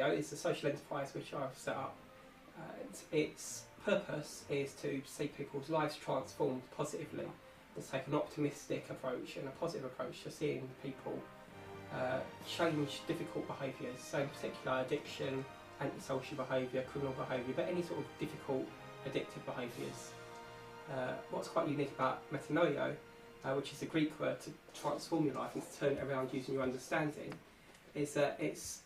Metanoeo is a social enterprise which I've set up. Its purpose is to see people's lives transformed positively, to take an optimistic approach and a positive approach to seeing people change difficult behaviours, so in particular addiction, antisocial behaviour, criminal behaviour, but any sort of difficult addictive behaviours. What's quite unique about Metanoeo, which is a Greek word to transform your life and to turn it around using your understanding, is that it's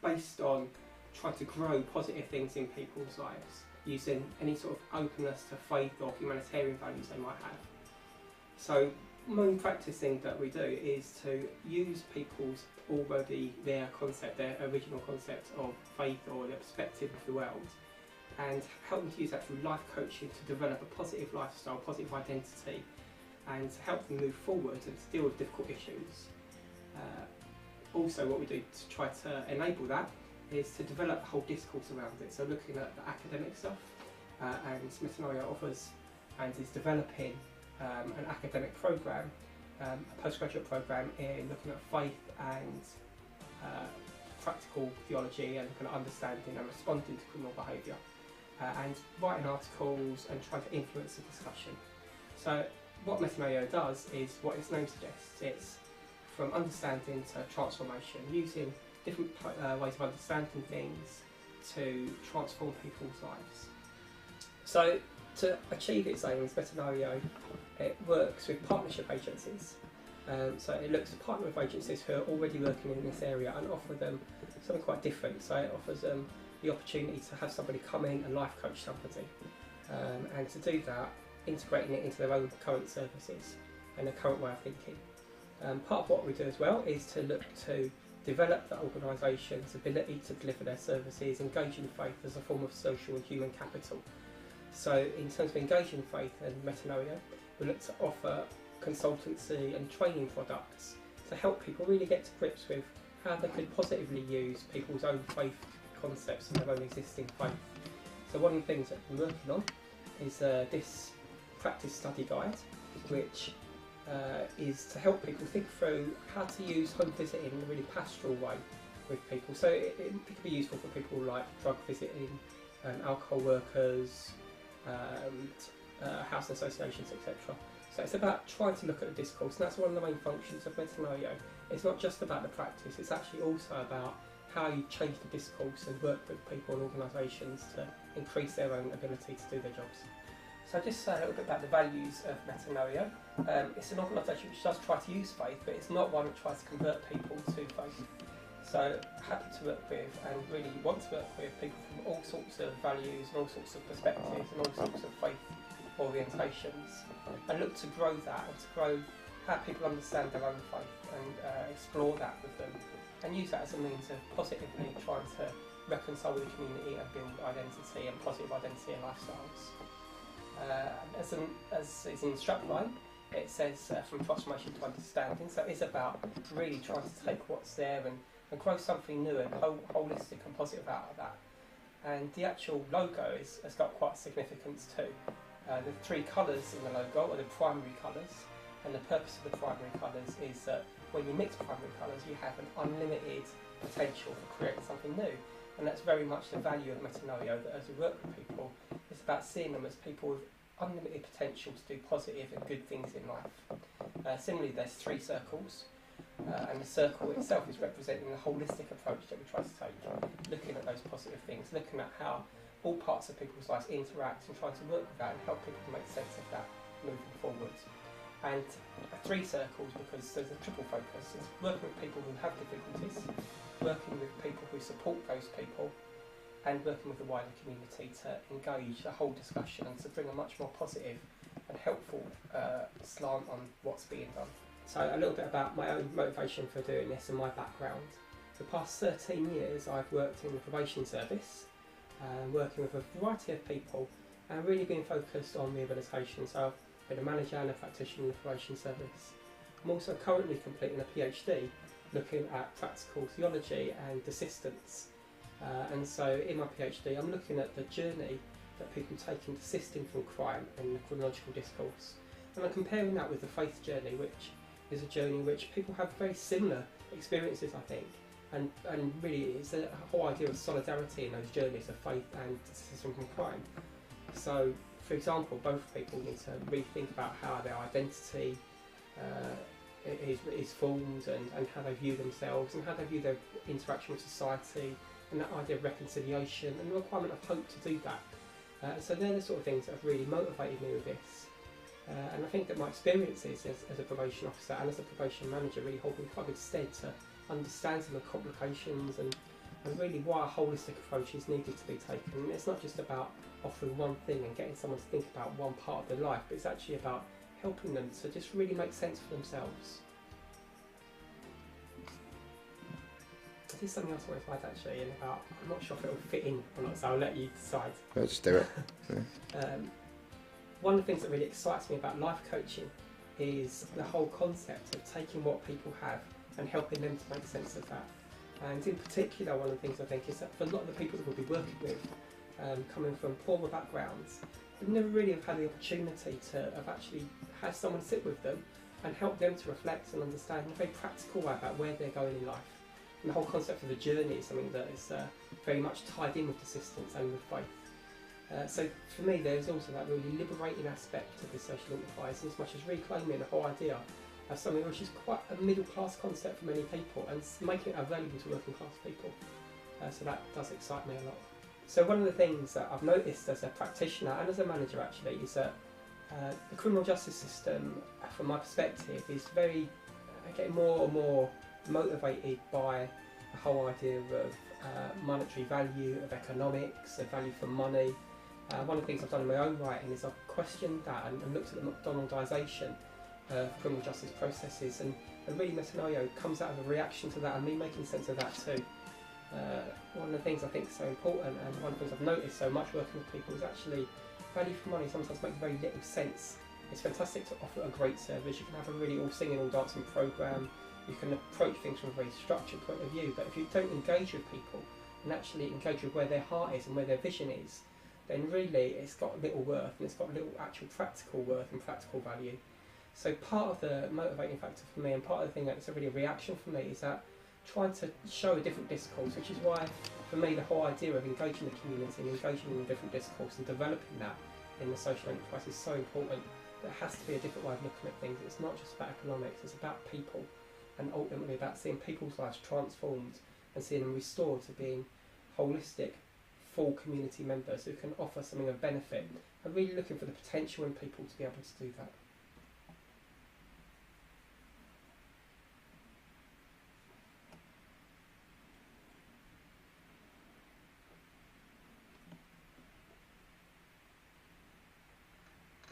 based on trying to grow positive things in people's lives using any sort of openness to faith or humanitarian values they might have. So main practice thing that we do is to use people's their concept, their original concept of faith or their perspective of the world, and help them to use that through life coaching to develop a positive lifestyle, positive identity, and to help them move forward and to deal with difficult issues. Also, what we do to try to enable that is to develop a whole discourse around it. So looking at the academic stuff, and Metanoeo offers and is developing an academic programme, a postgraduate programme in looking at faith and practical theology and kind of understanding and responding to criminal behaviour, and writing articles and trying to influence the discussion. So what Metanoeo does is what its name suggests. It's from understanding to transformation, using different ways of understanding things to transform people's lives. So to achieve its aims, Metanoeo, it works with partnership agencies. So it looks to partner with agencies who are already working in this area and offer them something quite different. So it offers them the opportunity to have somebody come in and life coach somebody, and to do that, integrating it into their own current services and their current way of thinking. Part of what we do as well is to look to develop the organisation's ability to deliver their services, engaging faith as a form of social and human capital. So in terms of engaging faith and Metanoeo, we look to offer consultancy and training products to help people really get to grips with how they could positively use people's own faith concepts and their own existing faith. So one of the things that we're working on is this practice study guide, which is to help people think through how to use home visiting in a really pastoral way with people. So it could be useful for people like drug visiting, alcohol workers, housing associations, etc. So it's about trying to look at the discourse, and that's one of the main functions of Metanoeo. It's not just about the practice, it's actually also about how you change the discourse and work with people and organisations to increase their own ability to do their jobs. So just say a little bit about the values of Metanoeo. It's an organisation which does try to use faith, but it's not one that tries to convert people to faith. So happy to work with and really want to work with people from all sorts of values and all sorts of perspectives and all sorts of faith orientations, and look to grow that and to grow how people understand their own faith and explore that with them, and use that as a means of positively trying to reconcile with the community and build identity and positive identity and lifestyles. As is in the strapline, it says from transformation to understanding, so it's about really trying to take what's there and grow something new and holistic and positive out of that. And the actual logo has got quite significance too. The three colours in the logo are the primary colours, and the purpose of the primary colours is that when you mix primary colours you have an unlimited potential for creating something new. And that's very much the value of Metanoeo, that as we work with people, it's about seeing them as people with unlimited potential to do positive and good things in life. Similarly, there's three circles, and the circle itself is representing the holistic approach that we try to take, looking at those positive things, looking at how all parts of people's lives interact and trying to work with that and help people to make sense of that moving forward. And three circles because there's a triple focus. It's working with people who have difficulties, working with people who support those people, and working with the wider community to engage the whole discussion and to bring a much more positive and helpful slant on what's being done. So a little bit about my own motivation for doing this and my background. For the past 13 years I've worked in the probation service, working with a variety of people and really been focused on rehabilitation. So I've been a manager and a practitioner in the probation service. I'm also currently completing a PhD looking at practical theology and desistance. And so in my PhD I'm looking at the journey that people take in desisting from crime and the chronological discourse. And I'm comparing that with the faith journey, which is a journey in which people have very similar experiences, I think, and really it's a whole idea of solidarity in those journeys of faith and decision from crime. So, for example, both people need to rethink about how their identity is formed and how they view themselves and how they view their interaction with society, and that idea of reconciliation and the requirement of hope to do that. So they're the sort of things that have really motivated me with this. And I think that my experiences as a probation officer and as a probation manager really hold me in quite good stead to understand some of the complications and really why a holistic approach is needed to be taken. And it's not just about offering one thing and getting someone to think about one part of their life, but it's actually about helping them to just really make sense for themselves. There's something else I want to add actually, and about, I'm not sure if it will fit in or not, so I'll let you decide. I'll just do it. One of the things that really excites me about life coaching is the whole concept of taking what people have and helping them to make sense of that. And in particular, one of the things I think is that for a lot of the people that we'll be working with, coming from poorer backgrounds, they've never really have had the opportunity to have actually had someone sit with them and help them to reflect and understand in a very practical way about where they're going in life. And the whole concept of the journey is something that is very much tied in with persistence and with faith. So for me, there's also that really liberating aspect of the social enterprise, in as much as reclaiming the whole idea of something which is quite a middle class concept for many people and making it available to working class people. So that does excite me a lot. So one of the things that I've noticed as a practitioner and as a manager actually is that the criminal justice system, from my perspective, is very getting more and more motivated by the whole idea of monetary value, of economics, of value for money. One of the things I've done in my own writing is I've questioned that and looked at the McDonaldisation of criminal justice processes, and really Metanoeo comes out of a reaction to that and me making sense of that too. One of the things I think is so important, and one of the things I've noticed so much working with people, is actually value for money sometimes makes very little sense. It's fantastic to offer a great service, you can have a really all singing, all dancing programme, you can approach things from a very structured point of view, but if you don't engage with people and actually engage with where their heart is and where their vision is, then really it's got little worth, and it's got little actual practical worth and practical value. So part of the motivating factor for me, and part of the thing that's really a reaction for me, is that trying to show a different discourse, which is why for me the whole idea of engaging the community and engaging in a different discourse and developing that in the social enterprise is so important. There has to be a different way of looking at things. It's not just about economics, it's about people, and ultimately about seeing people's lives transformed and seeing them restored to being holistic, full community members who can offer something of benefit, and really looking for the potential in people to be able to do that.